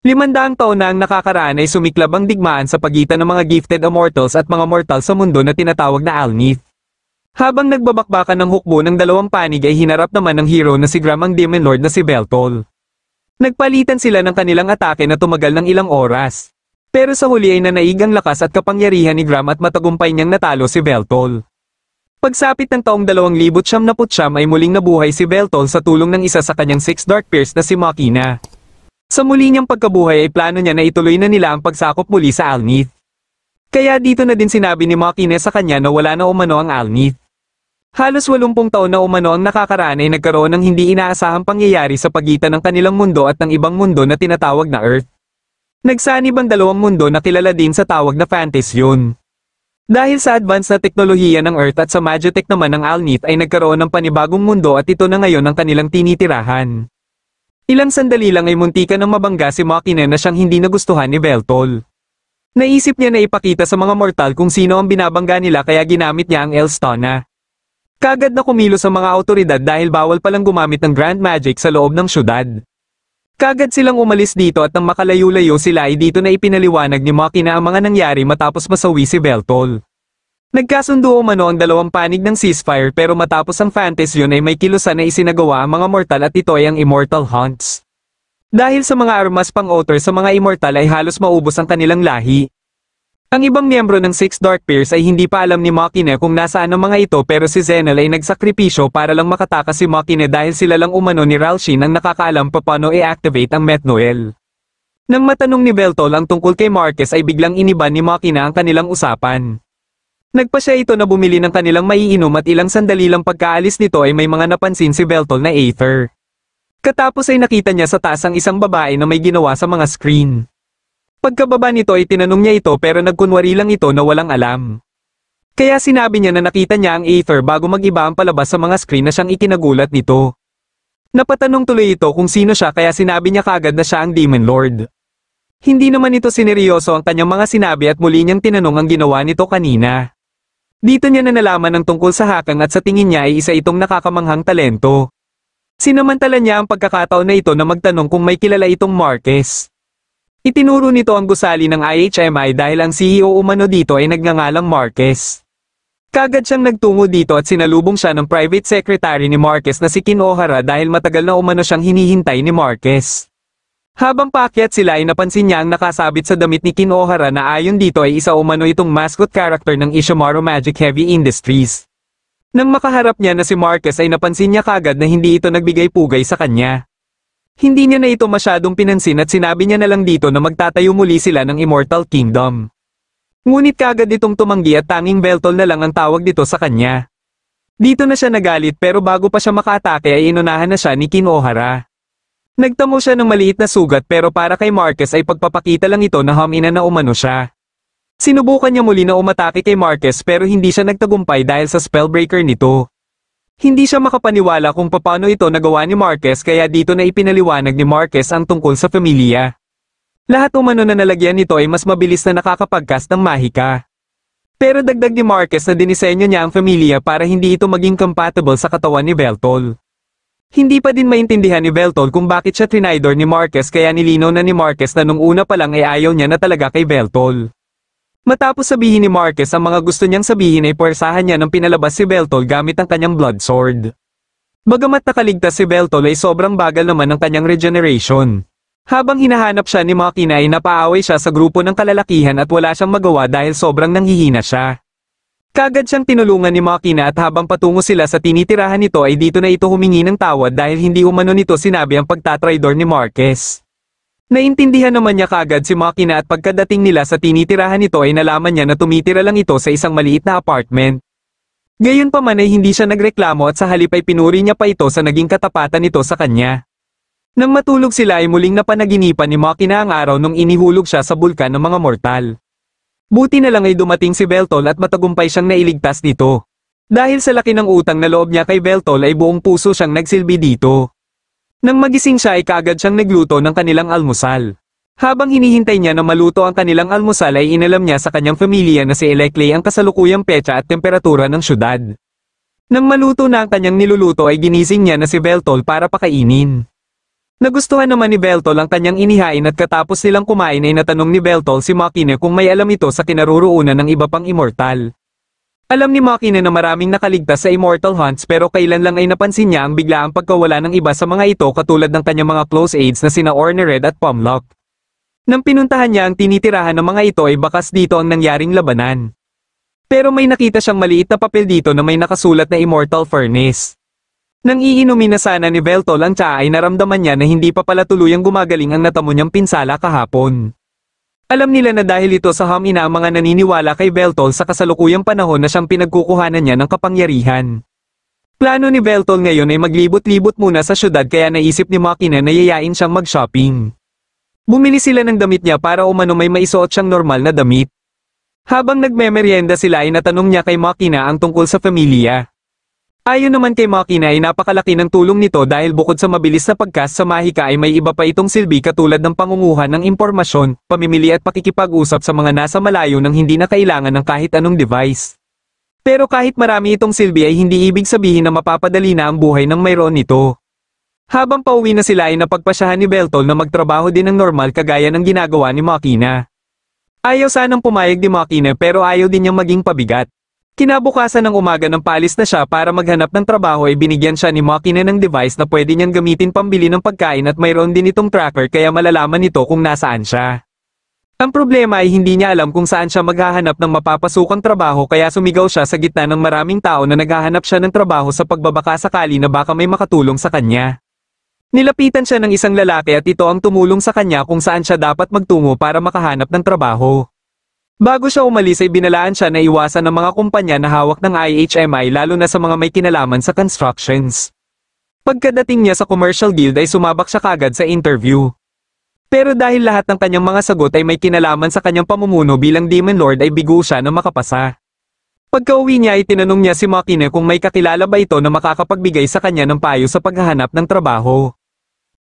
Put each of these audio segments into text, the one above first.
500 taon na ang nakakaraan ay sumiklab ang digmaan sa pagitan ng mga gifted immortals at mga mortal sa mundo na tinatawag na Alnith. Habang nagbabakbakan ng hukbo ng dalawang panig ay hinarap naman ng hero na si Gram ang Demon Lord na si Beltol. Nagpalitan sila ng kanilang atake na tumagal ng ilang oras. Pero sa huli ay nanaig ang lakas at kapangyarihan ni Gram at matagumpay niyang natalo si Beltol. Pagsapit ng taong 2099 ay muling nabuhay si Beltol sa tulong ng isa sa kanyang 6 Dark Pierce na si Machina. Sa muli niyang pagkabuhay ay plano niya na ituloy na nila ang pagsakop muli sa Alnith. Kaya dito na din sinabi ni Machina sa kanya na wala na umano ang Alnith. Halos 80 taon na umano ang nakakaraan ay nagkaroon ng hindi inaasahang pangyayari sa pagitan ng kanilang mundo at ng ibang mundo na tinatawag na Earth. Nagsanib ang dalawang mundo na kilala din sa tawag na Fantasion. Dahil sa advance na teknolohiya ng Earth at sa Magitech naman ng Alnith ay nagkaroon ng panibagong mundo at ito na ngayon ang kanilang tinitirahan. Ilang sandali lang ay muntikan ng mabangga si Machina na siyang hindi nagustuhan ni Beltol. Naisip niya na ipakita sa mga mortal kung sino ang binabangga nila kaya ginamit niya ang Elstana. Kagad na kumilos sa mga awtoridad dahil bawal palang gumamit ng Grand Magic sa loob ng syudad. Kagad silang umalis dito at nang makalayo-layo sila ay dito na ipinaliwanag ni Machina ang mga nangyari matapos masawi si Beltol. Nagkasundo umano ang dalawang panig ng ceasefire pero matapos ang Fantasion ay may kilusan na isinagawa ang mga mortal at ito ay ang Immortal Hunts. Dahil sa mga armas pang-otter sa mga immortal ay halos maubos ang kanilang lahi. Ang ibang miyembro ng 6 Dark Pierce ay hindi pa alam ni Machina kung nasaan ang mga ito pero si Zenel ay nagsakripisyo para lang makatakas si Machina dahil sila lang umano ni Ralshin ang nakakaalam paano i-activate ang Meth-Noel. Nang matanong ni Beltol ang tungkol kay Marquez ay biglang iniba ni Machina ang kanilang usapan. Nagpa siya ito na bumili ng kanilang maiinom at ilang sandali lang pagkaalis nito ay may mga napansin si Beltol na Aether. Katapos ay nakita niya sa taas ang isang babae na may ginawa sa mga screen. Pagkababa nito ay tinanong niya ito pero nagkunwari lang ito na walang alam. Kaya sinabi niya na nakita niya ang Aether bago mag-iba ang palabas sa mga screen na siyang ikinagulat nito. Napatanong tuloy ito kung sino siya kaya sinabi niya kagad na siya ang Demon Lord. Hindi naman ito sineryoso ang kanyang mga sinabi at muli niyang tinanong ang ginawa nito kanina. Dito niya na nalaman ang tungkol sa hakang at sa tingin niya ay isa itong nakakamanghang talento. Sinamantala niya ang pagkakataon na ito na magtanong kung may kilala itong Marquez. Itinuro nito ang gusali ng IHMI dahil ang CEO umano dito ay nagngangalang Marquez. Kagad siyang nagtungo dito at sinalubong siya ng private secretary ni Marquez na si Kin Ohara dahil matagal na umano siyang hinihintay ni Marquez. Habang paakyat sila ay napansin niya ang nakasabit sa damit ni Kin Ohara na ayon dito ay isa umano itong mascot character ng Ishimaru Magic Heavy Industries. Nang makaharap niya na si Marquez ay napansin niya kagad na hindi ito nagbigay pugay sa kanya. Hindi niya na ito masyadong pinansin at sinabi niya na lang dito na magtatayo muli sila ng Immortal Kingdom. Ngunit kagad itong tumanggi at tanging Beltol na lang ang tawag dito sa kanya. Dito na siya nagalit pero bago pa siya makaatake ay inunahan na siya ni Kin Ohara. Nagtamo siya ng maliit na sugat pero para kay Marquez ay pagpapakita lang ito na hamina na umano siya. Sinubukan niya muli na umatake kay Marquez pero hindi siya nagtagumpay dahil sa spellbreaker nito. Hindi siya makapaniwala kung paano ito nagawa ni Marquez kaya dito na ipinaliwanag ni Marquez ang tungkol sa pamilya. Lahat umano na nalagyan nito ay mas mabilis na nakakapagcast ng mahika. Pero dagdag ni Marquez na dinisenyo niya ang pamilya para hindi ito maging compatible sa katawan ni Beltol. Hindi pa din maintindihan ni Beltol kung bakit siya trinidor ni Marquez kaya nilinaw na ni Marquez na nung una pa lang ay ayaw niya na talaga kay Beltol. Matapos sabihin ni Marquez ang mga gusto niyang sabihin ay puwersahan niya nang pinalabas si Beltol gamit ang kanyang blood sword. Bagamat nakaligtas si Beltol ay sobrang bagal naman ng kanyang regeneration. Habang hinahanap siya ni Machina ay napaaway siya sa grupo ng kalalakihan at wala siyang magawa dahil sobrang nanghihina siya. Kagad siyang tinulungan ni Machina at habang patungo sila sa tinitirahan nito ay dito na ito humingi ng tawad dahil hindi umano nito sinabi ang pagtatraidor ni Marquez. Naintindihan naman niya kagad si Machina at pagkadating nila sa tinitirahan nito ay nalaman niya na tumitira lang ito sa isang maliit na apartment. Gayunpaman ay hindi siya nagreklamo at sa halip ay pinuri niya pa ito sa naging katapatan nito sa kanya. Nang matulog sila ay muling napanaginipan ni Machina ang araw nung inihulog siya sa bulkan ng mga mortal. Buti na lang ay dumating si Beltol at matagumpay siyang nailigtas nito. Dahil sa laki ng utang na loob niya kay Beltol ay buong puso siyang nagsilbi dito. Nang magising siya ay kaagad siyang nagluto ng kanilang almusal. Habang hinihintay niya na maluto ang kanilang almusal ay inalam niya sa kanyang pamilya na si Elecley ang kasalukuyang petsa at temperatura ng syudad. Nang maluto na ang kanyang niluluto ay ginising niya na si Beltol para pakainin. Nagustuhan naman ni Beltol ang kanyang inihain at katapos nilang kumain ay natanong ni Beltol si Makina kung may alam ito sa kinaroroonan ng iba pang immortal. Alam ni Makina na maraming nakaligtas sa immortal hunts pero kailan lang ay napansin niya ang biglaang pagkawala ng iba sa mga ito katulad ng kanyang mga close aides na sina Ornered at Pomlock. Nang pinuntahan niya ang tinitirahan ng mga ito ay bakas dito ang nangyaring labanan. Pero may nakita siyang maliit na papel dito na may nakasulat na Immortal Furnace. Nang iinumin na sana ni Beltol ang tsaa ay naramdaman niya na hindi pa pala tuluyang gumagaling ang natamo niyang pinsala kahapon. Alam nila na dahil ito sa Hamina ang mga naniniwala kay Beltol sa kasalukuyang panahon na siyang pinagkukuhanan niya ng kapangyarihan. Plano ni Beltol ngayon ay maglibot-libot muna sa syudad kaya naisip ni Makina na yayain siyang mag-shopping. Bumili sila ng damit niya para umano may maisuot siyang normal na damit. Habang nagmemeryenda sila ay natanong niya kay Makina ang tungkol sa pamilya. Ayon naman kay Makina ay napakalaki ng tulong nito dahil bukod sa mabilis na pagcast sa mahika ay may iba pa itong silbi katulad ng pangunguhan ng impormasyon, pamimili at pakikipag-usap sa mga nasa malayo nang hindi na kailangan ng kahit anong device. Pero kahit marami itong silbi ay hindi ibig sabihin na mapapadali na ang buhay ng mayroon nito. Habang pauwi na sila ay napagpasyahan ni Beltol na magtrabaho din ng normal kagaya ng ginagawa ni Makina. Ayaw sanang pumayag ni Makina pero ayaw din niyang maging pabigat. Kinabukasan ng umaga ng paalis na siya para maghanap ng trabaho ay binigyan siya ni Makina ng device na pwede niyang gamitin pambili ng pagkain at mayroon din itong tracker kaya malalaman nito kung nasaan siya. Ang problema ay hindi niya alam kung saan siya maghahanap ng mapapasukang trabaho kaya sumigaw siya sa gitna ng maraming tao na naghahanap siya ng trabaho sa pagbabaka sakali na baka may makatulong sa kanya. Nilapitan siya ng isang lalaki at ito ang tumulong sa kanya kung saan siya dapat magtungo para makahanap ng trabaho. Bago siya umalis ay binalaan siya na iwasan ng mga kumpanya na hawak ng IHMI lalo na sa mga may kinalaman sa constructions. Pagkadating niya sa commercial guild ay sumabak siya kagad sa interview. Pero dahil lahat ng kanyang mga sagot ay may kinalaman sa kanyang pamumuno bilang Demon Lord ay bigo siya na makapasa. Pagka-uwi niya ay tinanong niya si Makina kung may kakilala ba ito na makakapagbigay sa kanya ng payo sa paghahanap ng trabaho.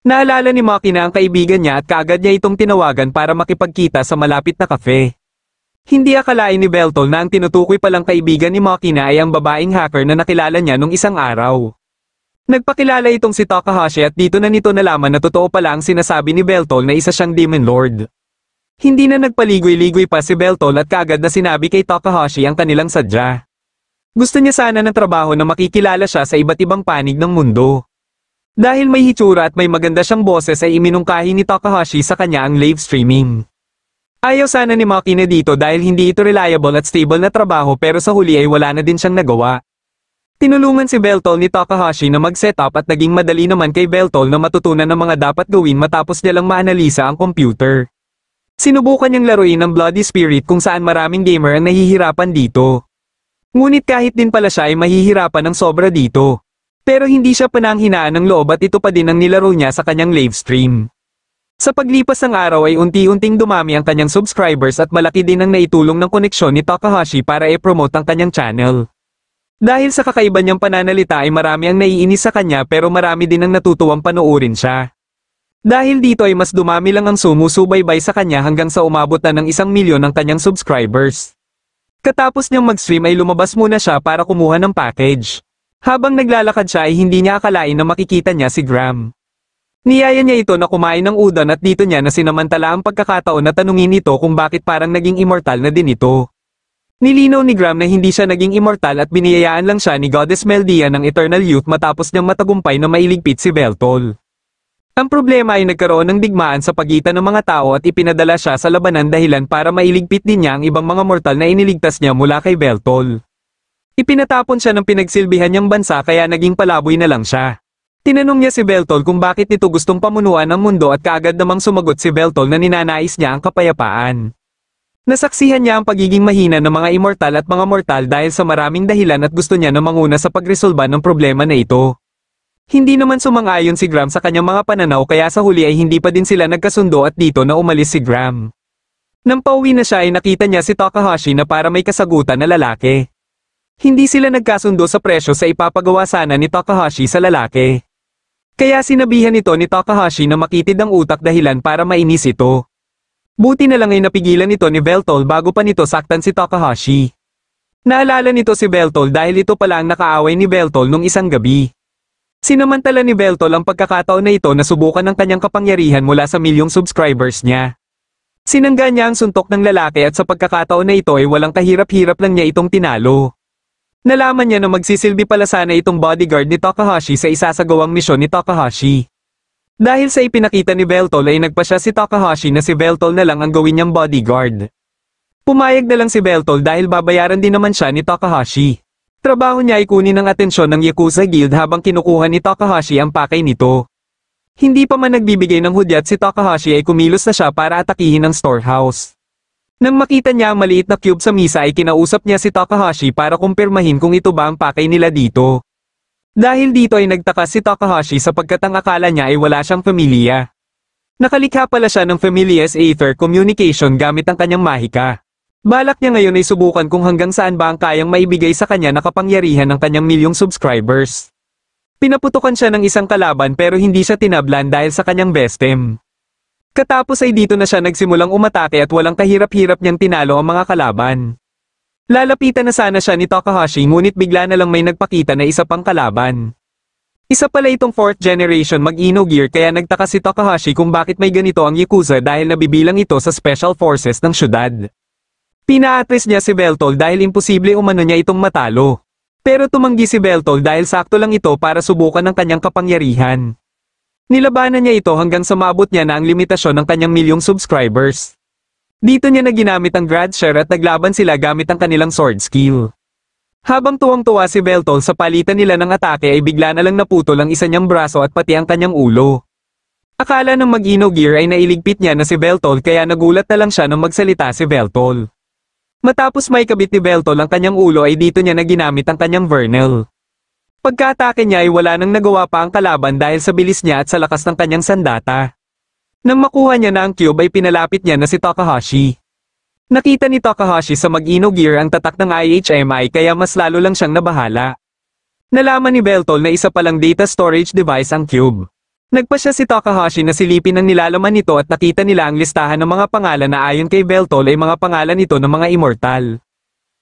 Naalala ni Makina ang kaibigan niya at kaagad niya itong tinawagan para makipagkita sa malapit na cafe. Hindi akalain ni Beltol na ang tinutukoy palang kaibigan ni Makina ay ang babaeng hacker na nakilala niya nung isang araw. Nagpakilala itong si Takahashi at dito na nito nalaman na totoo pala ang sinasabi ni Beltol na isa siyang Demon Lord. Hindi na nagpaligoy-ligoy pa si Beltol at kaagad na sinabi kay Takahashi ang kanilang sadya. Gusto niya sana ng trabaho na makikilala siya sa iba't ibang panig ng mundo. Dahil may hitsura at may maganda siyang boses ay iminungkahi ni Takahashi sa kanya ang live streaming. Ayaw sana ni Makina dito dahil hindi ito reliable at stable na trabaho pero sa huli ay wala na din siyang nagawa. Tinulungan si Beltol ni Takahashi na mag-setup at naging madali naman kay Beltol na matutunan ng mga dapat gawin matapos niya lang maanalisa ang computer. Sinubukan niyang laruin ang Bloody Spirit kung saan maraming gamer ang nahihirapan dito. Ngunit kahit din pala siya ay mahihirapan ng sobra dito. Pero hindi siya pananghinaan ng loob at ito pa din ang nilaro niya sa kanyang live stream. Sa paglipas ng araw ay unti-unting dumami ang kanyang subscribers at malaki din ang naitulong ng koneksyon ni Takahashi para i-promote ang kanyang channel. Dahil sa kakaiba niyang pananalita ay marami ang naiinis sa kanya pero marami din ang natutuwang panoorin siya. Dahil dito ay mas dumami lang ang sumusubaybay sa kanya hanggang sa umabot na ng 1,000,000 ang kanyang subscribers. Katapos niyang mag-stream ay lumabas muna siya para kumuha ng package. Habang naglalakad siya ay hindi niya akalain na makikita niya si Graham. Niyaya niya ito na kumain ng udon at dito niya na sinamantala ang pagkakataon na tanungin ito kung bakit parang naging immortal na din ito. Nilinaw ni Graham na hindi siya naging immortal at biniyayaan lang siya ni Goddess Meldia ng Eternal Youth matapos niyang matagumpay na mailigpit si Beltol. Ang problema ay nagkaroon ng digmaan sa pagitan ng mga tao at ipinadala siya sa labanan dahilan para mailigpit din niya ang ibang mga mortal na iniligtas niya mula kay Beltol. Ipinatapon siya ng pinagsilbihan niyang bansa kaya naging palaboy na lang siya. Tinanong niya si Beltol kung bakit nito gustong pamunuan ang mundo at kaagad namang sumagot si Beltol na ninanais niya ang kapayapaan. Nasaksihan niya ang pagiging mahina ng mga immortal at mga mortal dahil sa maraming dahilan at gusto niya na manguna sa pagresolba ng problema na ito. Hindi naman sumang-ayon si Graham sa kanyang mga pananaw kaya sa huli ay hindi pa din sila nagkasundo at dito na umalis si Graham. Nang pauwi na siya ay nakita niya si Takahashi na para may kasagutan na lalaki. Hindi sila nagkasundo sa presyo sa ipapagawa sana ni Takahashi sa lalaki. Kaya sinabihan ito ni Takahashi na makitid ang utak dahilan para mainis ito. Buti na lang ay napigilan ito ni Beltol bago pa nito saktan si Takahashi. Naalala nito si Beltol dahil ito pala ang nakaaway ni Beltol nung isang gabi. Sinamantala ni Veltol ang pagkakataon na ito na subukan ng kanyang kapangyarihan mula sa milyong subscribers niya. Sinangga niya ang suntok ng lalaki at sa pagkakataon na ito ay walang kahirap-hirap lang niya itong tinalo. Nalaman niya na magsisilbi pala sana itong bodyguard ni Takahashi sa isasagawang misyon ni Takahashi. Dahil sa ipinakita ni Veltol ay nagpasya si Takahashi na si Veltol na lang ang gawin niyang bodyguard. Pumayag na lang si Veltol dahil babayaran din naman siya ni Takahashi. Trabaho niya ay kunin ang atensyon ng Yakuza Guild habang kinukuha ni Takahashi ang pakay nito. Hindi pa man nagbibigay ng hudyat si Takahashi ay kumilos na siya para atakihin ang storehouse. Nang makita niya ang maliit na cube sa misa ay kinausap niya si Takahashi para kumpirmahin kung ito ba ang pakay nila dito. Dahil dito ay nagtaka si Takahashi sapagkat ang akala niya ay wala siyang pamilya. Nakalikha pala siya ng Familias Aether Communication gamit ang kanyang mahika. Balak niya ngayon ay subukan kung hanggang saan ba ang kayang maibigay sa kanya na kapangyarihan ng kanyang milyong subscribers. Pinaputukan siya ng isang kalaban pero hindi siya tinablan dahil sa kanyang bestem. Katapos ay dito na siya nagsimulang umatake at walang kahirap-hirap niyang tinalo ang mga kalaban. Lalapitan na sana siya ni Takahashi ngunit bigla na lang may nagpakita na isa pang kalaban. Isa pala itong 4th generation mag-Ino Gear kaya nagtaka si Takahashi kung bakit may ganito ang Yakuza dahil nabibilang ito sa special forces ng syudad. Pinaatras niya si Veltol dahil imposible umano niya itong matalo. Pero tumanggi si Veltol dahil sakto lang ito para subukan ng kanyang kapangyarihan. Nilabanan niya ito hanggang sa maabot niya na ang limitasyon ng kanyang milyong subscribers. Dito niya na ginamit ang grad share at naglaban sila gamit ang kanilang sword skill. Habang tuwang-tuwa si Veltol sa palitan nila ng atake ay bigla na lang naputol ang isa niyang braso at pati ang kanyang ulo. Akala ng mag-Ino Gear ay nailigpit niya na si Veltol kaya nagulat na lang siya nang magsalita si Veltol. Matapos may kabit ni Veltol ang kanyang ulo ay dito niya na ginamit ang kanyang Vernal. Pagka-atake niya ay wala nang nagawa pa ang kalaban dahil sa bilis niya at sa lakas ng kanyang sandata. Nang makuha niya na ang cube ay pinalapit niya na si Takahashi. Nakita ni Takahashi sa mag-Ino Gear ang tatak ng IHMI kaya mas lalo lang siyang nabahala. Nalaman ni Veltol na isa palang data storage device ang cube. Nagpa siya si Takahashi na silipin ang nilalaman nito at nakita nila ang listahan ng mga pangalan na ayon kay Veltol ay mga pangalan nito ng mga immortal.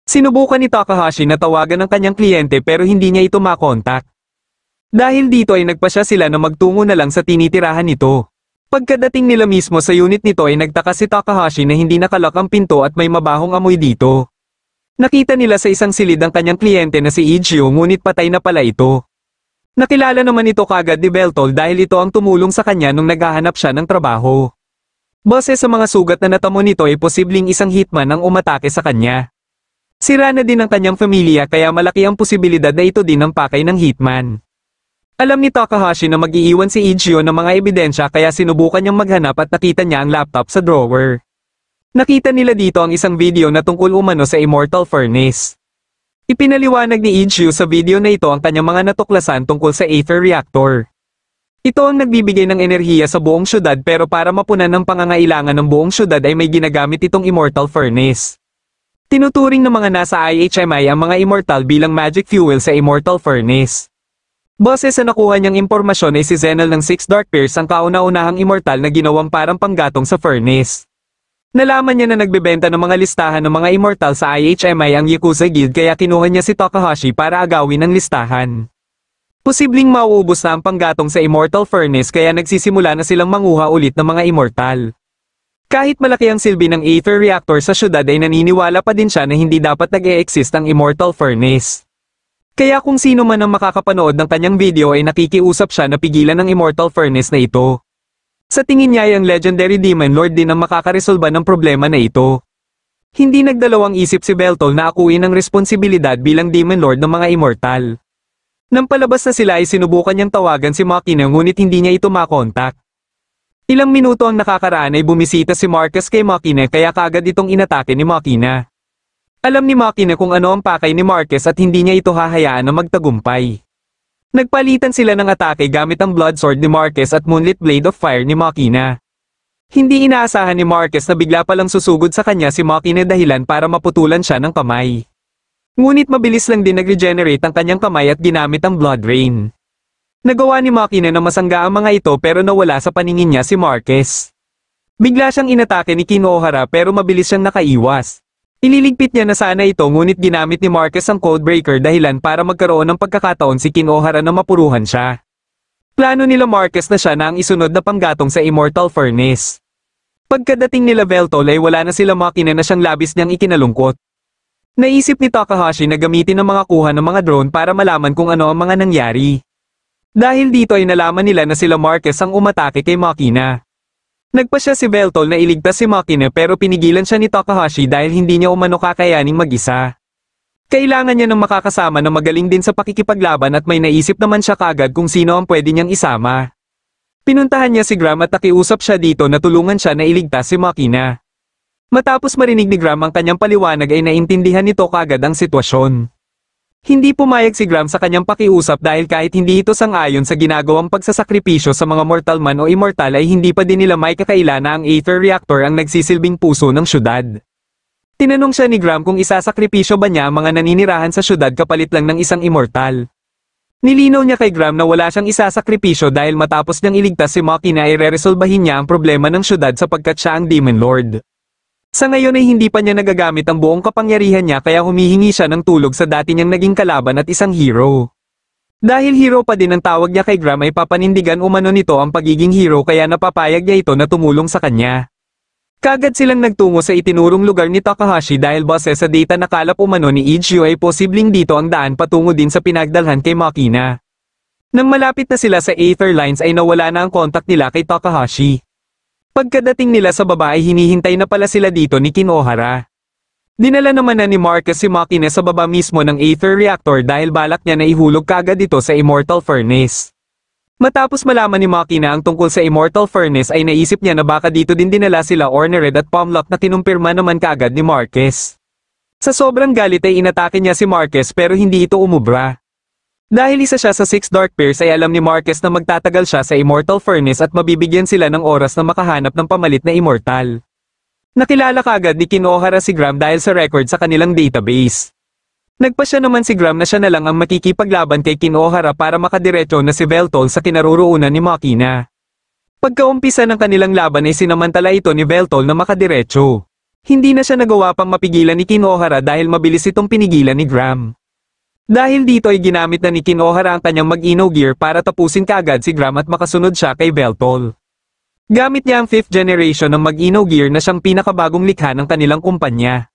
Sinubukan ni Takahashi na tawagan ang kanyang kliyente pero hindi niya ito makontak. Dahil dito ay nagpasya sila na magtungo na lang sa tinitirahan nito. Pagkadating nila mismo sa unit nito ay nagtaka si Takahashi na hindi nakalak ang pinto at may mabahong amoy dito. Nakita nila sa isang silid ang kanyang kliyente na si Ichio ngunit patay na pala ito. Nakilala naman ito kagad ni Veltol dahil ito ang tumulong sa kanya nung naghahanap siya ng trabaho. Base sa mga sugat na natamo nito ay posibleng isang hitman ang umatake sa kanya. Sira na din ang kanyang pamilya kaya malaki ang posibilidad na ito din ang pakay ng hitman. Alam ni Takahashi na mag-iiwan si Ichio ng mga ebidensya kaya sinubukan niyang maghanap at nakita niya ang laptop sa drawer. Nakita nila dito ang isang video na tungkol umano sa Immortal Furnace. Ipinaliwanag ni Ichio sa video na ito ang kanyang mga natuklasan tungkol sa Aether Reactor. Ito ang nagbibigay ng enerhiya sa buong syudad pero para mapunan ang pangangailangan ng buong syudad ay may ginagamit itong Immortal Furnace. Tinuturing ng mga nasa IHMI ang mga immortal bilang magic fuel sa Immortal Furnace. Base sa nakuha niyang impormasyon ay si Zenel ng Six Dark Pairs ang kauna-unahang immortal na ginawang parang panggatong sa furnace. Nalaman niya na nagbebenta ng mga listahan ng mga immortal sa IHMI ang Yakuza Guild kaya kinuha niya si Takahashi para agawin ang listahan. Posibleng mauubos na ang panggatong sa Immortal Furnace kaya nagsisimula na silang manguha ulit ng mga immortal. Kahit malaki ang silbi ng Aether Reactor sa syudad ay naniniwala pa din siya na hindi dapat nag-e-exist ang Immortal Furnace. Kaya kung sino man ang makakapanood ng kanyang video ay nakikiusap siya na pigilan ang Immortal Furnace na ito. Sa tingin niya ay ang Legendary Demon Lord din ang makakaresolba ng problema na ito. Hindi nagdalawang isip si Veltol na akuin ang responsibilidad bilang Demon Lord ng mga immortal. Nang palabas na sila ay sinubukan niyang tawagan si Makina ngunit hindi niya ito makontak. Ilang minuto ang nakakaraan ay bumisita si Marcus kay Makina kaya kaagad itong inatake ni Makina. Alam ni Makina kung ano ang pakay ni Marcus at hindi niya ito hahayaan na magtagumpay. Nagpalitan sila ng atake gamit ang Blood Sword ni Marcus at Moonlit Blade of Fire ni Makina. Hindi inaasahan ni Marcus na bigla palang susugod sa kanya si Makina dahilan para maputulan siya ng kamay. Ngunit mabilis lang din nag-regenerate ang kanyang kamay at ginamit ang Blood Rain. Nagawa ni Makina na masangga ang mga ito pero nawala sa paningin niya si Marcus. Bigla siyang inatake ni Kinohara pero mabilis siyang nakaiwas. Ililigpit niya na sana ito ngunit ginamit ni Marcus ang Codebreaker dahilan para magkaroon ng pagkakataon si Kinohara na mapuruhan siya. Plano nila Marquez na siya na ang isunod na panggatong sa Immortal Furnace. Pagkadating nila Veltol ay wala na sila Makina na siyang labis niyang ikinalungkot. Naisip ni Takahashi na gamitin ang mga kuha ng mga drone para malaman kung ano ang mga nangyari. Dahil dito ay nalaman nila na sila Marquez ang umatake kay Makina. Nagpasya si Veltol na iligtas si Makina pero pinigilan siya ni Takahashi dahil hindi niya umano kakayaning mag-isa. Kailangan niya ng makakasama na magaling din sa pakikipaglaban at may naisip naman siya kagad kung sino ang pwede niyang isama. Pinuntahan niya si Graham at nakiusap siya dito na tulungan siya na iligtas si Makina. Matapos marinig ni Graham ang kanyang paliwanag ay naintindihan nito kagad ang sitwasyon. Hindi pumayag si Graham sa kanyang pakiusap dahil kahit hindi ito sang-ayon sa ginagawang pagsasakripisyo sa mga mortal man o immortal ay hindi pa din nila may kakaila na ang Aether Reactor ang nagsisilbing puso ng syudad. Tinanong siya ni Graham kung isasakripisyo ba niya ang mga naninirahan sa syudad kapalit lang ng isang immortal. Nilinaw niya kay Graham na wala siyang isasakripisyo dahil matapos niyang iligtas si Makina ay re-resolbahin niya ang problema ng syudad sapagkat siya ang Demon Lord. Sa ngayon ay hindi pa niya nagagamit ang buong kapangyarihan niya kaya humihingi siya ng tulog sa dati niyang naging kalaban at isang hero. Dahil hero pa din ang tawag niya kay Graham ay papanindigan umano nito ang pagiging hero kaya napapayag niya ito na tumulong sa kanya. Kagad silang nagtungo sa itinurong lugar ni Takahashi dahil base sa data na kalap umano ni Ichio ay posibleng dito ang daan patungo din sa pinagdalhan kay Makina. Nang malapit na sila sa Aether Lines ay nawala na ang kontak nila kay Takahashi. Pagkadating nila sa baba ay hinihintay na pala sila dito ni Kinohara. Dinala naman na ni Marquez si Makina sa baba mismo ng Aether Reactor dahil balak niya na ihulog kagad ito sa Immortal Furnace. Matapos malaman ni Makina ang tungkol sa Immortal Furnace ay naisip niya na baka dito din dinala sila Ornered at Pomlock na kinumpirma naman kaagad ni Marquez. Sa sobrang galit ay inatake niya si Marquez pero hindi ito umubra. Dahil isa siya sa 6 Dark Pairs ay alam ni Marquez na magtatagal siya sa Immortal Furnace at mabibigyan sila ng oras na makahanap ng pamalit na immortal. Nakilala kaagad ni Kinohara si Graham dahil sa record sa kanilang database. Nagpasya naman si Graham na siya na lang ang makikipaglaban kay Kinohara para makadiretso na si Veltol sa kinaroroonan ni Makina. Pagkaumpisa ng kanilang laban ay sinamantala ito ni Veltol na makadiretso. Hindi na siya nagawa pang mapigilan ni Kinohara dahil mabilis itong pinigilan ni Graham. Dahil dito ay ginamit na ni Kinohara ang kanyang mag-Ino gear para tapusin kaagad si Graham at makasunod siya kay Veltol. Gamit niya ang 5th generation ng mag-Ino gear na siyang pinakabagong likha ng kanilang kumpanya.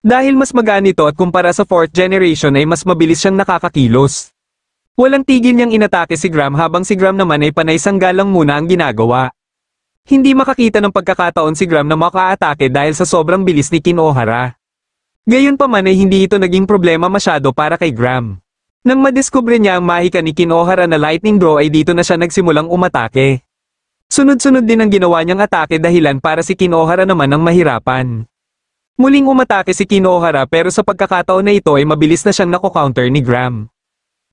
Dahil mas magaan ito at kumpara sa 4th generation ay mas mabilis siyang nakakakilos. Walang tigil niyang inatake si Graham habang si Graham naman ay panay sanggalang muna ang ginagawa. Hindi makakita ng pagkakataon si Graham na makaatake dahil sa sobrang bilis ni Kinohara. Gayunpaman ay hindi ito naging problema masyado para kay Graham. Nang madiskubre niya ang mahika ni Kinohara na lightning draw ay dito na siya nagsimulang umatake. Sunod-sunod din ang ginawa niyang atake dahilan para si Kinohara naman ang mahirapan. Muling umatake si Kinohara pero sa pagkakataon na ito ay mabilis na siyang nako-counter ni Graham.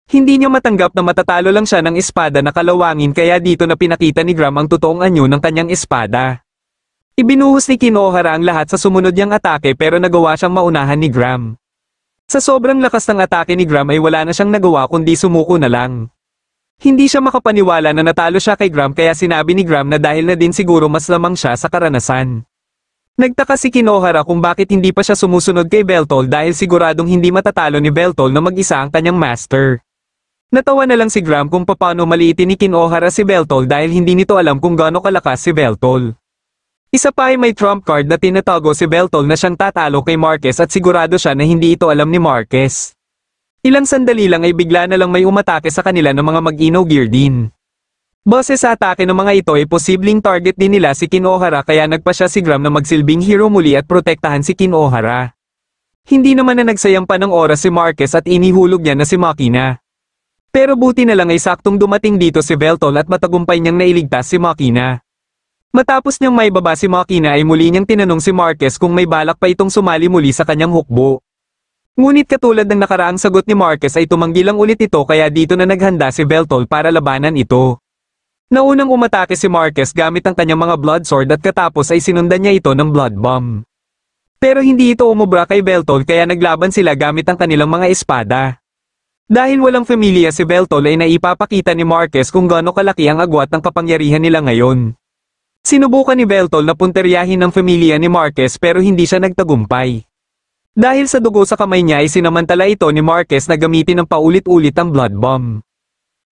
Hindi niya matanggap na matatalo lang siya ng espada na kalawangin kaya dito na pinakita ni Graham ang totoong anyo ng kanyang espada. Ibinuhos ni Kinohara ang lahat sa sumunod niyang atake pero nagawa siyang maunahan ni Graham. Sa sobrang lakas ng atake ni Graham ay wala na siyang nagawa kundi sumuko na lang. Hindi siya makapaniwala na natalo siya kay Graham kaya sinabi ni Graham na dahil na din siguro mas lamang siya sa karanasan. Nagtaka si Kinohara kung bakit hindi pa siya sumusunod kay Veltol dahil siguradong hindi matatalo ni Veltol na mag-isa ang kanyang master. Natawa na lang si Graham kung paano maliitin ni Kinohara si Veltol dahil hindi nito alam kung gaano kalakas si Veltol. Isa pa ay may trump card na tinatago si Veltol na siyang tatalo kay Marquez at sigurado siya na hindi ito alam ni Marquez. Ilang sandali lang ay bigla na lang may umatake sa kanila ng mga mag-Ino gear din. Base sa atake ng mga ito ay posibleng target din nila si Kinohara kaya nagpasya si Graham na magsilbing hero muli at protektahan si Kinohara. Hindi naman na nagsayang pa ng oras si Marquez at inihulog niya na si Makina. Pero buti na lang ay saktong dumating dito si Veltol at matagumpay niyang nailigtas si Makina. Matapos niyang maibaba si Makina ay muli niyang tinanong si Marquez kung may balak pa itong sumali muli sa kanyang hukbo. Ngunit katulad ng nakaraang sagot ni Marquez ay tumanggi lang ulit ito kaya dito na naghanda si Veltol para labanan ito. Naunang umatake si Marquez gamit ang kanyang mga blood sword at katapos ay sinundan niya ito ng blood bomb. Pero hindi ito umubra kay Veltol kaya naglaban sila gamit ang kanilang mga espada. Dahil walang familia si Veltol ay naipapakita ni Marquez kung gaano kalaki ang agwat ng kapangyarihan nila ngayon. Sinubukan ni Veltol na punteryahin ng familia ni Marquez pero hindi siya nagtagumpay. Dahil sa dugo sa kamay niya ay sinamantala ito ni Marquez na gamitin ng paulit-ulit ang blood bomb.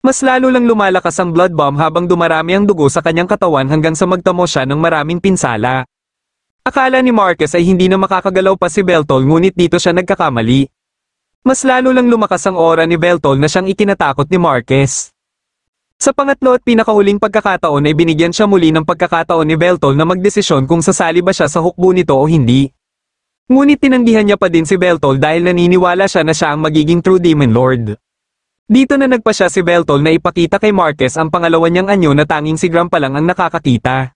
Mas lalo lang lumalakas ang blood bomb habang dumarami ang dugo sa kanyang katawan hanggang sa magtamo siya ng maraming pinsala. Akala ni Marcus ay hindi na makakagalaw pa si Beltol ngunit dito siya nagkakamali. Mas lalo lang lumakas ang aura ni Beltol na siyang ikinatakot ni Marcus. Sa pangatlo at pinakahuling pagkakataon ay binigyan siya muli ng pagkakataon ni Beltol na magdesisyon kung sasali ba siya sa hukbo nito o hindi. Ngunit tinanggihan niya pa din si Beltol dahil naniniwala siya na siya ang magiging true Demon Lord. Dito na nagpa siya si Beltol na ipakita kay Marcus ang pangalawa niyang anyo na tanging si Gram pa lang ang nakakakita.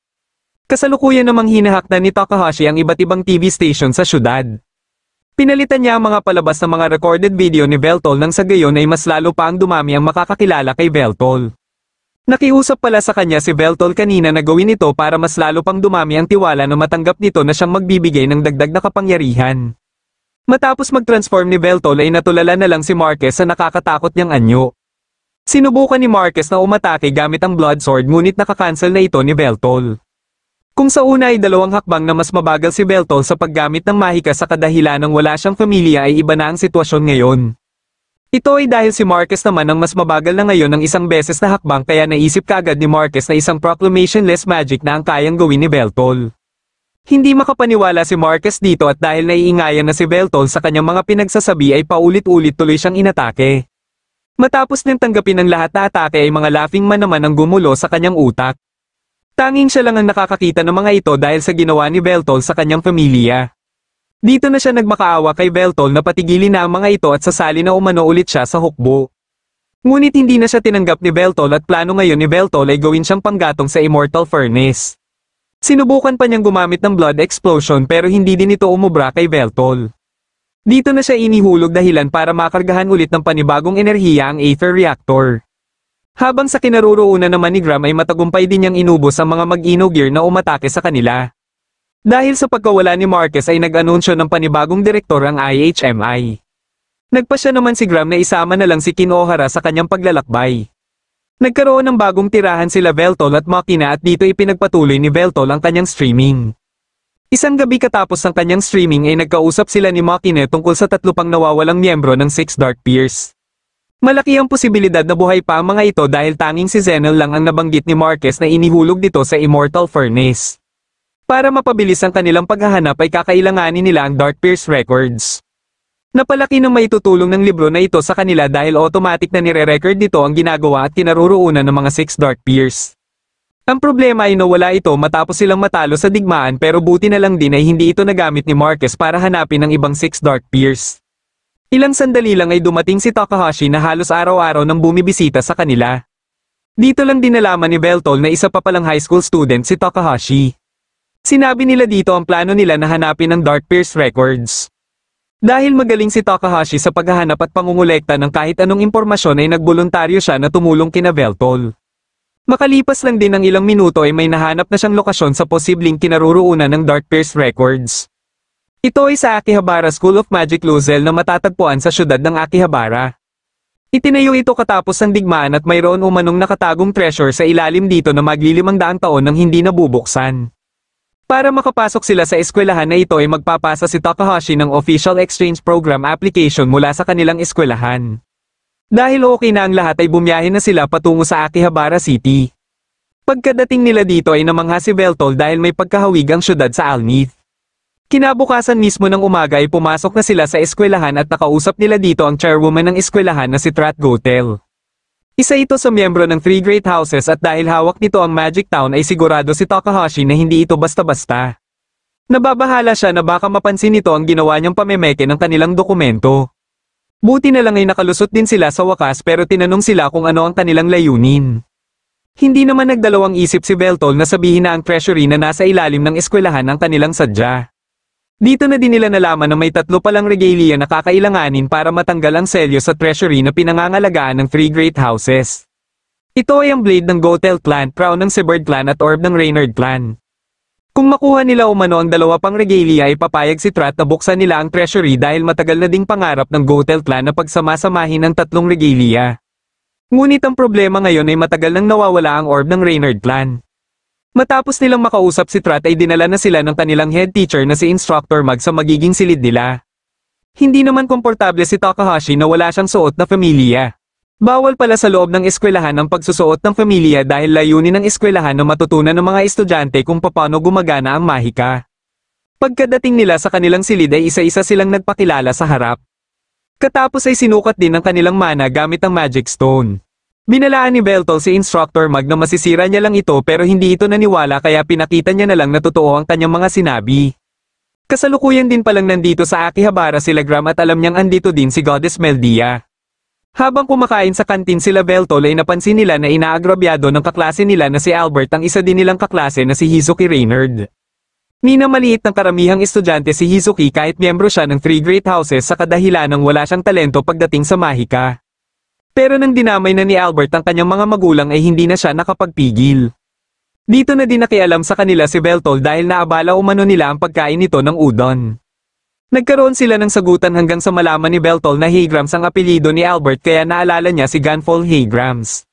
Kasalukuyan namang hinahakdan ni Takahashi ang iba't ibang TV station sa syudad. Pinalitan niya ang mga palabas ng mga recorded video ni Beltol nang sa gayon ay mas lalo pa ang dumami ang makakakilala kay Beltol. Nakiusap pala sa kanya si Beltol kanina na gawin ito para mas lalo pang dumami ang tiwala na matanggap nito na siyang magbibigay ng dagdag na kapangyarihan. Matapos mag-transform ni Beltol ay natulala na lang si Marcus sa nakakatakot niyang anyo. Sinubukan ni Marcus na umatake gamit ang Blood Sword ngunit nakakancel na ito ni Beltol. Kung sa una ay dalawang hakbang na mas mabagal si Beltol sa paggamit ng mahika sa kadahilan ng wala siyang pamilya ay iba na ang sitwasyon ngayon. Ito ay dahil si Marcus naman ang mas mabagal na ngayon ng isang beses na hakbang kaya naisip kaagad ni Marcus na isang proclamation-less magic na ang kayang gawin ni Beltol. Hindi makapaniwala si Marcus dito at dahil naiingayan na si Beltol sa kanyang mga pinagsasabi ay paulit-ulit tuloy siyang inatake. Matapos niyang tanggapin ang lahat na atake ay mga laughing man naman ang gumulo sa kanyang utak. Tanging siya lang ang nakakakita ng mga ito dahil sa ginawa ni Beltol sa kanyang pamilya. Dito na siya nagmakaawa kay Beltol na patigilin na ang mga ito at sasali na umano ulit siya sa hukbo. Ngunit hindi na siya tinanggap ni Beltol at plano ngayon ni Beltol ay gawin siyang panggatong sa Immortal Furnace. Sinubukan pa niyang gumamit ng blood explosion pero hindi din ito umubra kay Beltol. Dito na siya inihulog dahilan para makargahan ulit ng panibagong enerhiya ang Aether Reactor. Habang sa kinaroroonan naman ni Gram ay matagumpay din niyang inubos ang mga mag-Ino Gear na umatake sa kanila. Dahil sa pagkawala ni Marcus ay nag-anunsyo ng panibagong direktor ang IHMI. Nagpa siya naman si Gram na isama na lang si Kin Ohara sa kanyang paglalakbay. Nagkaroon ng bagong tirahan sila Beltol at Makina at dito ipinagpatuloy ni Beltol ang kanyang streaming. Isang gabi katapos ng kanyang streaming ay nagkausap sila ni Makina tungkol sa 3 pang nawawalang miyembro ng 6 Dark Peers. Malaki ang posibilidad na buhay pa ang mga ito dahil tanging si Zenel lang ang nabanggit ni Marcus na inihulog dito sa Immortal Furnace. Para mapabilis ang kanilang paghahanap ay kakailanganin nila ang Dark Peers records. Napalaki ng maitutulong ng libro na ito sa kanila dahil automatic na nire-record dito ang ginagawa at kinaroroonan ng mga 6 Dark Peers. Ang problema ay nawala ito matapos silang matalo sa digmaan pero buti na lang din ay hindi ito nagamit ni Marcus para hanapin ang ibang 6 Dark Peers. Ilang sandali lang ay dumating si Takahashi na halos araw-araw nang bumibisita sa kanila. Dito lang din nalaman ni Beltol na isa pa palang high school student si Takahashi. Sinabi nila dito ang plano nila na hanapin ang Dark Peers records. Dahil magaling si Takahashi sa paghahanap at pangungulekta ng kahit anong impormasyon ay nagboluntaryo siya na tumulong kina Beltol. Makalipas lang din ng ilang minuto ay may nahanap na siyang lokasyon sa posibleng kinaroroonan ng Dark Peers records. Ito ay sa Akihabara School of Magic Luzel na matatagpuan sa syudad ng Akihabara. Itinayo ito katapos ng digmaan at mayroon umanong nakatagong treasure sa ilalim dito na magli-500 taon nang hindi nabubuksan. Para makapasok sila sa eskwelahan na ito ay magpapasa si Takahashi ng official exchange program application mula sa kanilang eskwelahan. Dahil okay na ang lahat ay bumiyahe na sila patungo sa Akihabara City. Pagkadating nila dito ay namangha si Beltol dahil may pagkahawig ang syudad sa Alnith. Kinabukasan mismo ng umaga ay pumasok na sila sa eskwelahan at nakausap nila dito ang chairwoman ng eskwelahan na si Trat Gotel. Isa ito sa miyembro ng 3 Great Houses at dahil hawak nito ang Magic Town ay sigurado si Takahashi na hindi ito basta-basta. Nababahala siya na baka mapansin nito ang ginawa niyang pamemeke ng kanilang dokumento. Buti na lang ay nakalusot din sila sa wakas pero tinanong sila kung ano ang kanilang layunin. Hindi naman nagdalawang isip si Beltol na sabihin na ang treasury na nasa ilalim ng eskwelahan ang kanilang sadya. Dito na din nila nalaman na may 3 palang regalia na kakailanganin para matanggal ang selyo sa treasury na pinangangalagaan ng 3 Great Houses. Ito ay ang blade ng Gotel clan, crown ng Seabird clan at orb ng Reynard clan. Kung makuha nila umano ang 2 pang regalia ay papayag si Trat na buksan nila ang treasury dahil matagal na ding pangarap ng Gotel clan na pagsamasamahin ang 3 regalia. Ngunit ang problema ngayon ay matagal nang nawawala ang orb ng Reynard clan. Matapos nilang makausap si Trat ay dinala na sila ng kanilang head teacher na si Instructor Mag sa magiging silid nila. Hindi naman komportable si Takahashi na wala siyang suot na pamilya. Bawal pala sa loob ng eskwelahan ang pagsusuot ng pamilya dahil layunin ng eskwelahan na matutunan ng mga estudyante kung paano gumagana ang mahika. Pagkadating nila sa kanilang silid ay isa-isa silang nagpakilala sa harap. Katapos ay sinukat din ang kanilang mana gamit ang magic stone. Binalaan ni Beltol si Instructor Mag na masisira niya lang ito pero hindi ito naniwala kaya pinakita niya na lang na totoo ang kanyang mga sinabi. Kasalukuyan din palang nandito sa Akihabara sila Gram at alam niyang andito din si Goddess Meldia. Habang kumakain sa kantin sila Beltol ay napansin nila na inaagrabyado ng kaklase nila na si Albert ang isa din nilang kaklase na si Hizuki Reynard. Minamaliit ng karamihang estudyante si Hizuki kahit miyembro siya ng 3 Great Houses sa kadahilan ng wala siyang talento pagdating sa mahika. Pero nang dinamay na ni Albert ang kanyang mga magulang ay hindi na siya nakapagpigil. Dito na din nakialam sa kanila si Beltol dahil naabala umano nila ang pagkain nito ng udon. Nagkaroon sila ng sagutan hanggang sa malaman ni Beltol na Haygrams ang apelyido ni Albert kaya naalala niya si Gunfall Haygrams.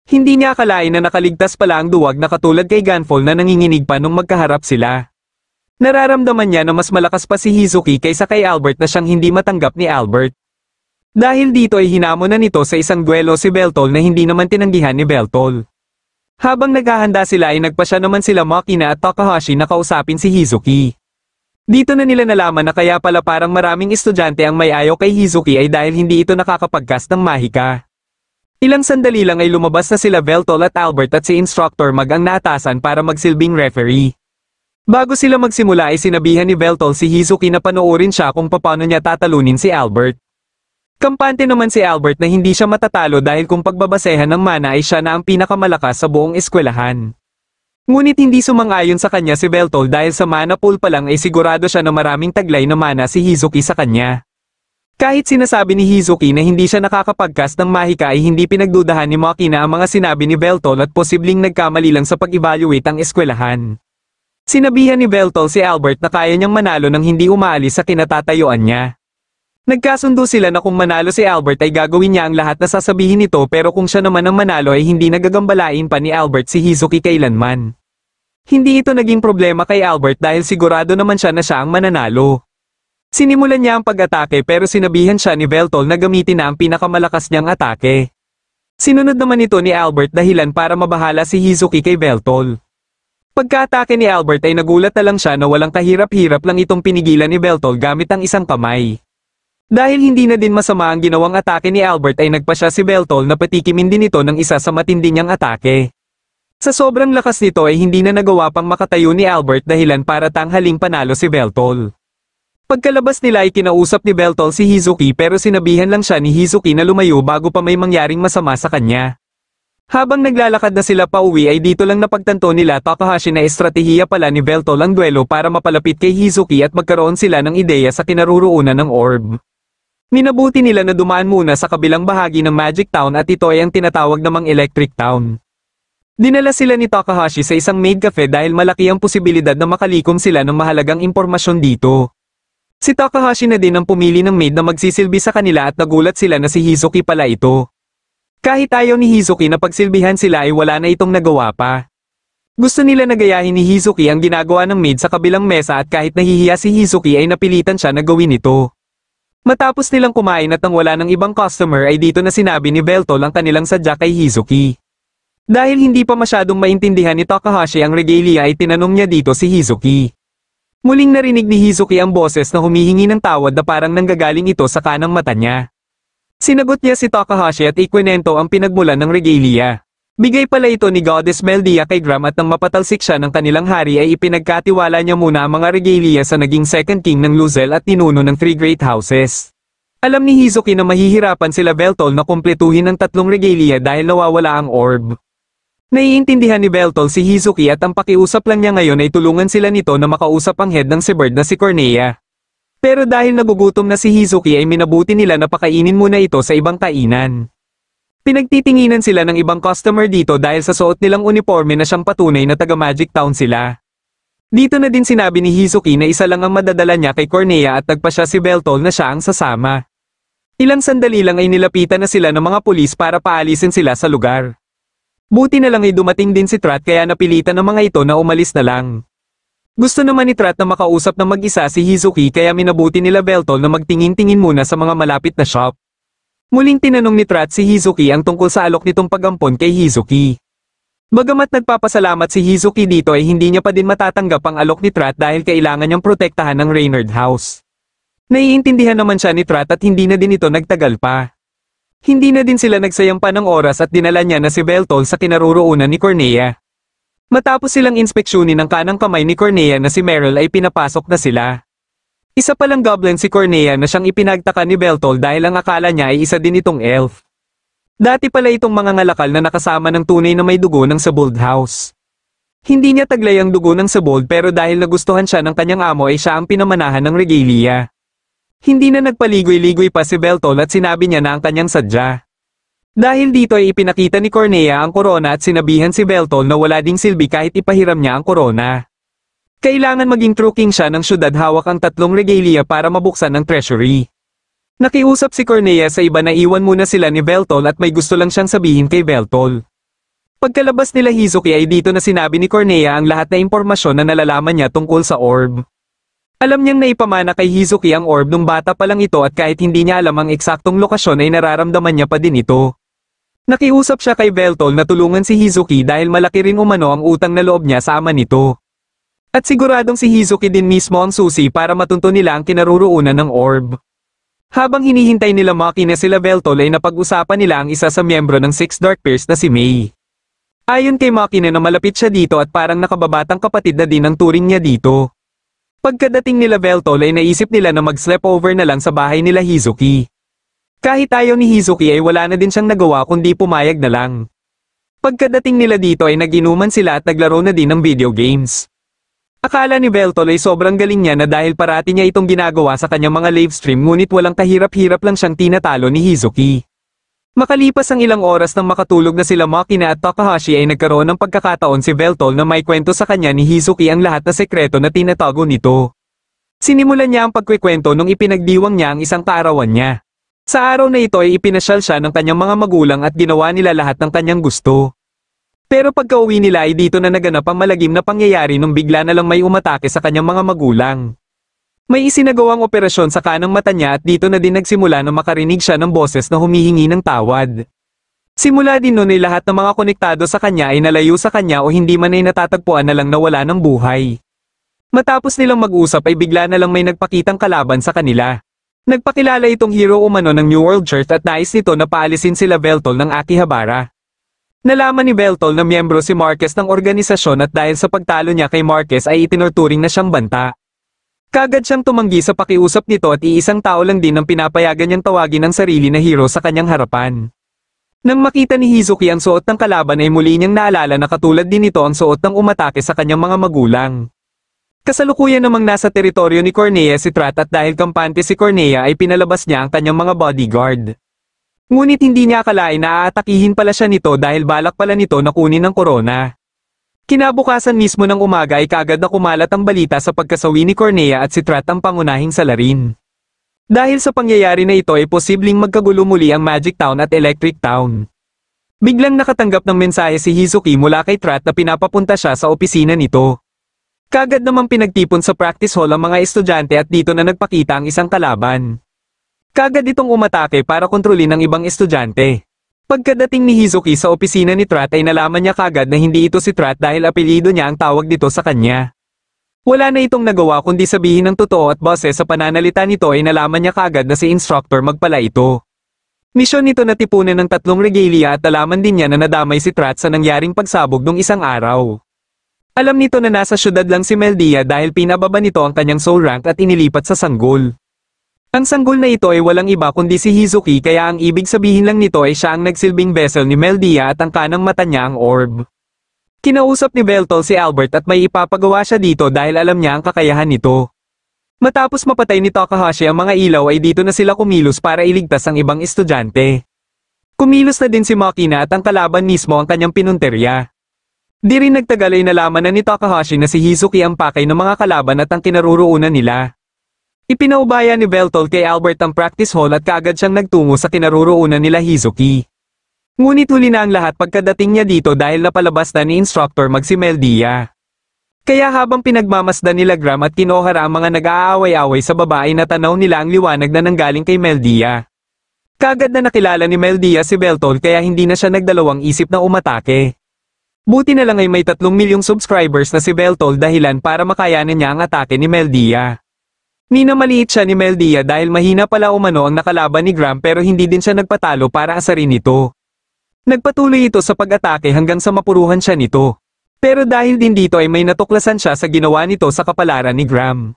Hindi niya akalain na nakaligtas pala ang duwag na katulad kay Gunfall na nanginginig pa nung magkaharap sila. Nararamdaman niya na mas malakas pa si Hizuki kaysa kay Albert na siyang hindi matanggap ni Albert. Dahil dito ay hinamon na nito sa isang duelo si Beltol na hindi naman tinanggihan ni Beltol. Habang naghahanda sila ay nagpasya naman sila Makina at Takahashi na kausapin si Hizuki. Dito na nila nalaman na kaya pala parang maraming estudyante ang may ayaw kay Hizuki ay dahil hindi ito nakakapagkas ng mahika. Ilang sandali lang ay lumabas na sila Beltol at Albert at si Instructor Mag ang naatasan para magsilbing referee. Bago sila magsimula ay sinabihan ni Beltol si Hizuki na panoorin siya kung paano niya tatalunin si Albert. Kampante naman si Albert na hindi siya matatalo dahil kung pagbabasehan ng mana ay siya na ang pinakamalakas sa buong eskwelahan. Ngunit hindi sumang-ayon sa kanya si Beltol dahil sa mana pool pa lang ay sigurado siya na maraming taglay na mana si Hizuki sa kanya. Kahit sinasabi ni Hizuki na hindi siya nakakapagkas ng mahika ay hindi pinagdudahan ni Makina ang mga sinabi ni Beltol at posibleng nagkamali lang sa pag-evaluate ang eskwelahan. Sinabihan ni Beltol si Albert na kaya niyang manalo nang hindi umaalis sa kinatatayuan niya. Nagkasundo sila na kung manalo si Albert ay gagawin niya ang lahat na sasabihin nito pero kung siya naman ang manalo ay hindi nagagambalain pa ni Albert si Hizuki kailanman. Hindi ito naging problema kay Albert dahil sigurado naman siya na siya ang mananalo. Sinimulan niya ang pag-atake pero sinabihan siya ni Beltol na gamitin na ang pinakamalakas niyang atake. Sinunod naman ito ni Albert dahilan para mabahala si Hizuki kay Beltol. Pagka-atake ni Albert ay nagulat na lang siya na walang kahirap-hirap lang itong pinigilan ni Beltol gamit ang isang kamay. Dahil hindi na din masama ang ginawang atake ni Albert ay nagpasya si Beltol na patikimin din ito ng isa sa matindi niyang atake. Sa sobrang lakas nito ay hindi na nagawa pang makatayo ni Albert dahilan para tanghaling panalo si Beltol. Pagkalabas nila ay kinausap ni Beltol si Hizuki pero sinabihan lang siya ni Hizuki na lumayo bago pa may mangyaring masama sa kanya. Habang naglalakad na sila pauwi ay dito lang napagtanto nila Takahashi na estratehiya pala ni Beltol ang duelo para mapalapit kay Hizuki at magkaroon sila ng ideya sa kinaroroonan ng orb. Minabuti nila na dumaan muna sa kabilang bahagi ng Magic Town at ito ay ang tinatawag namang Electric Town. Dinala sila ni Takahashi sa isang maid cafe dahil malaki ang posibilidad na makalikom sila ng mahalagang impormasyon dito. Si Takahashi na din ang pumili ng maid na magsisilbi sa kanila at nagulat sila na si Hizuki pala ito. Kahit ayaw ni Hizuki na pagsilbihan sila ay wala na itong nagawa pa. Gusto nila na gayahin ni Hizuki ang ginagawa ng maid sa kabilang mesa at kahit nahihiya si Hizuki ay napilitan siya na gawin ito. Matapos nilang kumain at nang wala ng ibang customer ay dito na sinabi ni Beltol ang kanilang sadya kay Hizuki. Dahil hindi pa masyadong maintindihan ni Takahashi ang regalia ay tinanong niya dito si Hizuki. Muling narinig ni Hizuki ang boses na humihingi ng tawad na parang nanggagaling ito sa kanang mata niya. Sinagot niya si Takahashi at ikwinento ang pinagmulan ng regalia. Bigay pala ito ni Goddess Meldia kay Gram at nang mapatalsik siya ng kanilang hari ay ipinagkatiwala niya muna ang mga regalia sa naging second king ng Luzel at ninuno ng 3 Great Houses. Alam ni Hizuki na mahihirapan sila Beltol na kumpletuhin ang 3 regalia dahil nawawala ang orb. Naiintindihan ni Beltol si Hizuki at ang pakiusap lang niya ngayon ay tulungan sila nito na makausap ang head ng Seabird na si Cornea. Pero dahil nagugutom na si Hizuki ay minabuti nila na pakainin muna ito sa ibang kainan. Pinagtitinginan sila ng ibang customer dito dahil sa suot nilang uniforme na siyang patunay na taga Magic Town sila. Dito na din sinabi ni Hizuki na isa lang ang madadala niya kay Cornea at nagpasya si Beltol na siya ang sasama. Ilang sandali lang ay nilapitan na sila ng mga pulis para paalisin sila sa lugar. Buti na lang ay dumating din si Trat kaya napilitan ng mga ito na umalis na lang. Gusto naman ni Trat na makausap na mag-isa si Hizuki kaya minabuti nila Beltol na magtingin-tingin muna sa mga malapit na shop. Muling tinanong ni Trat si Hizuki ang tungkol sa alok nitong pag-ampon kay Hizuki. Bagamat nagpapasalamat si Hizuki dito ay hindi niya pa din matatanggap ang alok ni Trat dahil kailangan niyang protektahan ng Reynard House. Naiintindihan naman siya ni Trat at hindi na din ito nagtagal pa. Hindi na din sila nagsayang pa ng oras at dinala niya na si Beltol sa kinaroroonan ni Cornea. Matapos silang inspeksyonin ng kanang kamay ni Cornea na si Meryl ay pinapasok na sila. Isa palang goblin si Cornea na siyang ipinagtaka ni Beltol dahil ang akala niya ay isa din itong elf. Dati pala itong mga ngalakal na nakasama ng tunay na may dugo ng Sebold House. Hindi niya taglay ang dugo ng Sebold pero dahil nagustuhan siya ng kanyang amo ay siya ang pinamanahan ng regalia. Hindi na nagpaligoy-ligoy pa si Beltol at sinabi niya na ang kanyang sadya. Dahil dito ay ipinakita ni Cornea ang korona at sinabihan si Beltol na wala ding silbi kahit ipahiram niya ang korona. Kailangan maging true king siya ng syudad hawak ang 3 regalia para mabuksan ang treasury. Nakiusap si Cornea sa iba na iwan muna sila ni Beltol at may gusto lang siyang sabihin kay Beltol. Pagkalabas nila Hizuki ay dito na sinabi ni Cornea ang lahat na impormasyon na nalalaman niya tungkol sa orb. Alam niyang naipamana kay Hizuki ang orb nung bata pa lang ito at kahit hindi niya alam ang eksaktong lokasyon ay nararamdaman niya pa din ito. Nakiusap siya kay Beltol na tulungan si Hizuki dahil malaki rin umano ang utang na loob niya sa ama nito. At siguradong si Hizuki din mismo ang susi para matunto nila ang kinaroroonan ng orb. Habang hinihintay nila Maki na sila Beltol ay napag-usapan nila ang isa sa miyembro ng Six Dark Pairs na si Mei. Ayon kay Maki na malapit siya dito at parang nakababatang kapatid na din ang turing niya dito. Pagkadating nila Beltol ay naisip nila na mag-sleepover na lang sa bahay nila Hizuki. Kahit ayaw ni Hizuki ay wala na din siyang nagawa kundi pumayag na lang. Pagkadating nila dito ay nag-inuman sila at naglaro na din ng video games. Akala ni Beltol ay sobrang galing niya na dahil parati niya itong ginagawa sa kanyang mga livestream ngunit walang kahirap-hirap lang siyang tinatalo ni Hizuki. Makalipas ang ilang oras nang makatulog na sila Makina at Takahashi ay nagkaroon ng pagkakataon si Beltol na may kwento sa kanya ni Hizuki ang lahat na sekreto na tinatago nito. Sinimulan niya ang pagkwekwento nung ipinagdiwang niya ang isang kaarawan niya. Sa araw na ito ay ipinasyal siya ng kanyang mga magulang at ginawa nila lahat ng kanyang gusto. Pero pagka-uwi nila ay dito na naganap ang malagim na pangyayari nung bigla na lang may umatake sa kanyang mga magulang. May isinagawang operasyon sa kanang mata niya at dito na din nagsimula na makarinig siya ng boses na humihingi ng tawad. Simula din noon ay lahat ng mga konektado sa kanya ay nalayo sa kanya o hindi man ay natatagpuan na lang na wala ng buhay. Matapos nilang mag-usap ay bigla na lang may nagpakitang kalaban sa kanila. Nagpakilala itong hero umano ng New World Church at nais nito na paalisin sila Beltol ng Akihabara. Nalaman ni Beltol na miyembro si Marquez ng organisasyon at dahil sa pagtalo niya kay Marquez ay itinuturing na siyang banta. Kagad siyang tumanggi sa pakiusap nito at iisang tao lang din ang pinapayagan niyang tawagin ang sarili na hero sa kanyang harapan. Nang makita ni Hizuki ang suot ng kalaban ay muli niyang naalala na katulad din ito ang suot ng umatake sa kanyang mga magulang. Kasalukuyan namang nasa teritoryo ni Cornea si Trat at dahil kampante si Cornea ay pinalabas niya ang kanyang mga bodyguard. Ngunit hindi niya akalain na aatakihin pala siya nito dahil balak pala nito na kunin ang korona. Kinabukasan mismo ng umaga ay kaagad na kumalat ang balita sa pagkasawi ni Cornea at si Trat ang pangunahing salarin. Dahil sa pangyayari na ito ay posibleng magkagulo muli ang Magic Town at Electric Town. Biglang nakatanggap ng mensahe si Hizuki mula kay Trat na pinapapunta siya sa opisina nito. Kaagad namang pinagtipon sa practice hall ang mga estudyante at dito na nagpakita ang isang kalaban. Kaagad itong umatake para kontrolin ang ibang estudyante. Pagkadating ni Hizuki sa opisina ni Trat ay nalaman niya kaagad na hindi ito si Trat dahil apelyido niya ang tawag dito sa kanya. Wala na itong nagawa kundi sabihin ng totoo at base sa pananalita nito ay nalaman niya kaagad na si instructor magpala ito. Misyon nito na tipunin ng 3 regalia at nalaman din niya na nadamay si Trat sa nangyaring pagsabog nung isang araw. Alam nito na nasa syudad lang si Meldia dahil pinababa nito ang kanyang soul rank at inilipat sa sanggol. Ang sanggol na ito ay walang iba kundi si Hizuki kaya ang ibig sabihin lang nito ay siya ang nagsilbing vessel ni Meldia at ang kanang mata niya ang orb. Kinausap ni Beltol si Albert at may ipapagawa siya dito dahil alam niya ang kakayahan nito. Matapos mapatay ni Takahashi ang mga ilaw ay dito na sila kumilos para iligtas ang ibang estudyante. Kumilos na din si Makina at ang kalaban mismo ang kanyang pinunterya. Di rin nagtagal ay nalaman na ni Takahashi na si Hizuki ang pakay ng mga kalaban at ang kinaroroonan nila. Ipinaubaya ni Beltol kay Albert ang practice hall at kaagad siyang nagtungo sa kinaroroonan nila Hizuki. Ngunit huli na ang lahat pagkadating niya dito dahil napalabas na ni instructor Meldia. Kaya habang pinagmamasdan nila Gram at Kinohara ang mga nag-aaway-away sa baba ay natanaw nila ang liwanag na nanggaling kay Meldia. Kagad na nakilala ni Meldia si Beltol kaya hindi na siya nagdalawang isip na umatake. Buti na lang ay may 3 milyong subscribers na si Beltol dahilan para makayanan niya ang atake ni Meldia. Minamaliit siya ni Meldia dahil mahina pala umano ang nakalaban ni Graham pero hindi din siya nagpatalo para asarin ito. Nagpatuloy ito sa pag-atake hanggang sa mapuruhan siya nito. Pero dahil din dito ay may natuklasan siya sa ginawa nito sa kapalaran ni Graham.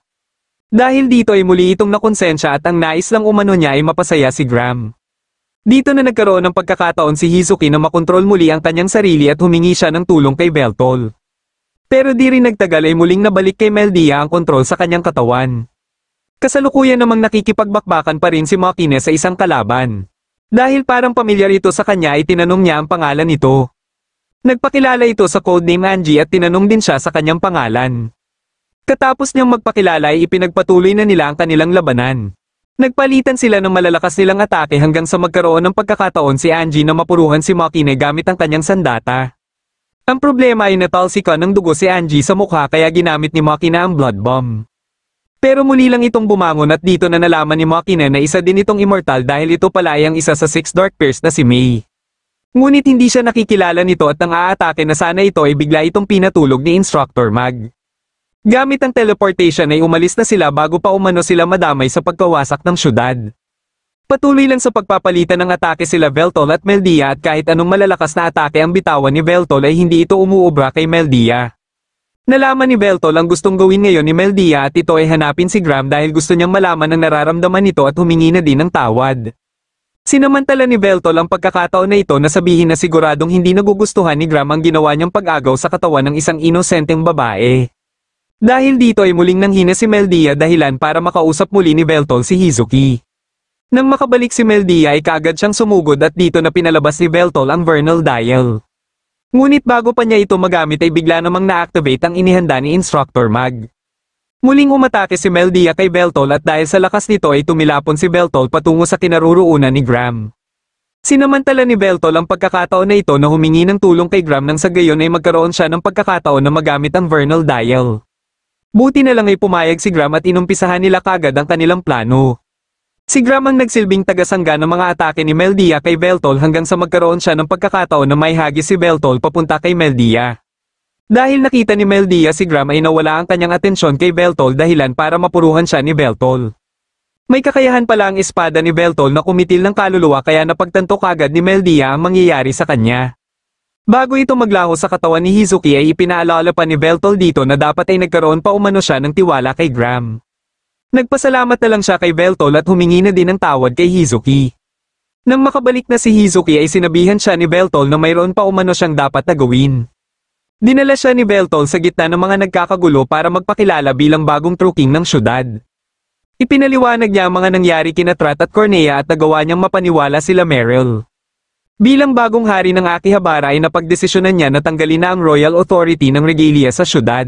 Dahil dito ay muli itong nakonsensya at ang nais lang umano niya ay mapasaya si Graham. Dito na nagkaroon ng pagkakataon si Hizuki na makontrol muli ang kanyang sarili at humingi siya ng tulong kay Beltol. Pero di rin nagtagal ay muling nabalik kay Meldia ang kontrol sa kanyang katawan. Kasalukuyan namang nakikipagbakbakan pa rin si Makine sa isang kalaban. Dahil parang pamilyar ito sa kanya ay tinanong niya ang pangalan nito. Nagpakilala ito sa codename Angie at tinanong din siya sa kanyang pangalan. Katapos niyang magpakilala ay ipinagpatuloy na nila ang kanilang labanan. Nagpalitan sila ng malalakas nilang atake hanggang sa magkaroon ng pagkakataon si Angie na mapuruhan si Makine gamit ang kanyang sandata. Ang problema ay natalsikan ng dugo si Angie sa mukha kaya ginamit ni Makine ang blood bomb. Pero muli lang itong bumangon at dito na nalaman ni Makine na isa din itong immortal dahil ito pala ay ang isa sa 6 Dark Pairs na si Mei. Ngunit hindi siya nakikilala nito at nang aatake na sana ito ay bigla itong pinatulog ni Instructor Mag. Gamit ang teleportation ay umalis na sila bago pa umano sila madamay sa pagkawasak ng syudad. Patuloy lang sa pagpapalitan ng atake sila Beltol at Meldia at kahit anong malalakas na atake ang bitawan ni Beltol ay hindi ito umuubra kay Meldia. Nalaman ni Beltol ang gustong gawin ngayon ni Meldia at ito ay hanapin si Graham dahil gusto niyang malaman ang nararamdaman nito at humingi na din ng tawad. Sinamantala ni Beltol ang pagkakataon na ito na sabihin na siguradong hindi nagugustuhan ni Graham ang ginawa niyang pag-agaw sa katawan ng isang inosenteng babae. Dahil dito ay muling nanghina si Meldia dahilan para makausap muli ni Beltol si Hizuki. Nang makabalik si Meldia ay kaagad siyang sumugod at dito na pinalabas ni Beltol ang Vernal Dial. Ngunit bago pa niya ito magamit ay bigla namang na-activate ang inihanda ni Instructor Mag. Muling umatake si Meldia kay Beltol at dahil sa lakas nito ay tumilapon si Beltol patungo sa kinaroroonan ni Graham. Sinamantala ni Beltol ang pagkakataon na ito na humingi ng tulong kay Graham nang sa gayon ay magkaroon siya ng pagkakataon na magamit ang Vernal Dial. Buti na lang ay pumayag si Graham at inumpisahan nila kagad ang kanilang plano. Si Graham ang nagsilbing tagasangga ng mga atake ni Meldia kay Beltol hanggang sa magkaroon siya ng pagkakataon na may hagis si Beltol papunta kay Meldia. Dahil nakita ni Meldia si Graham ay nawala ang kanyang atensyon kay Beltol dahilan para mapuruhan siya ni Beltol. May kakayahan pala ang espada ni Beltol na kumitil ng kaluluwa kaya napagtanto kagad ni Meldia ang mangyayari sa kanya. Bago ito maglaho sa katawan ni Hizuki ay ipinaalala pa ni Beltol dito na dapat ay nagkaroon pa umano siya ng tiwala kay Graham. Nagpasalamat na lang siya kay Beltol at humingi na din ng tawad kay Hizuki. Nang makabalik na si Hizuki ay sinabihan siya ni Beltol na mayroon pa umano siyang dapat na gawin. Dinala siya ni Beltol sa gitna ng mga nagkakagulo para magpakilala bilang bagong true king ng syudad. Ipinaliwanag niya ang mga nangyari kina Trat at Cornea at nagawa niyang mapaniwala sila Meryl. Bilang bagong hari ng Akihabara ay napagdesisyonan niya na tanggalin na ang royal authority ng regalia sa syudad.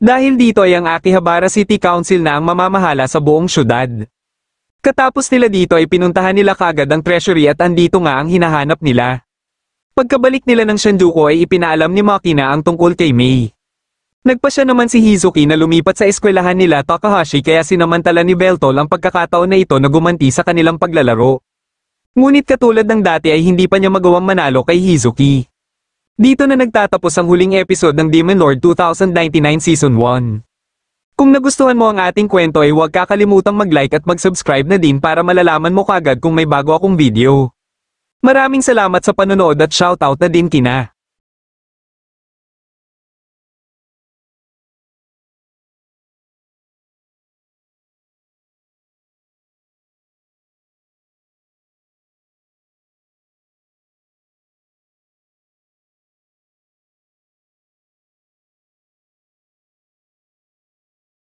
Dahil dito ay ang Akihabara City Council na ang mamamahala sa buong syudad. Katapos nila dito ay pinuntahan nila kagad ang treasury at andito nga ang hinahanap nila. Pagkabalik nila ng Shinjuku ay ipinaalam ni Makina ang tungkol kay Mei. Nagpasya naman si Hizuki na lumipat sa eskwelahan nila Takahashi kaya sinamantala ni Beltol ang pagkakataon na ito na gumanti sa kanilang paglalaro. Ngunit katulad ng dati ay hindi pa niya magawang manalo kay Hizuki. Dito na nagtatapos ang huling episode ng Demon Lord 2099 Season 1. Kung nagustuhan mo ang ating kwento ay huwag kakalimutang mag-like at mag-subscribe na din para malalaman mo kagad kung may bago akong video. Maraming salamat sa panonood at shoutout na din kina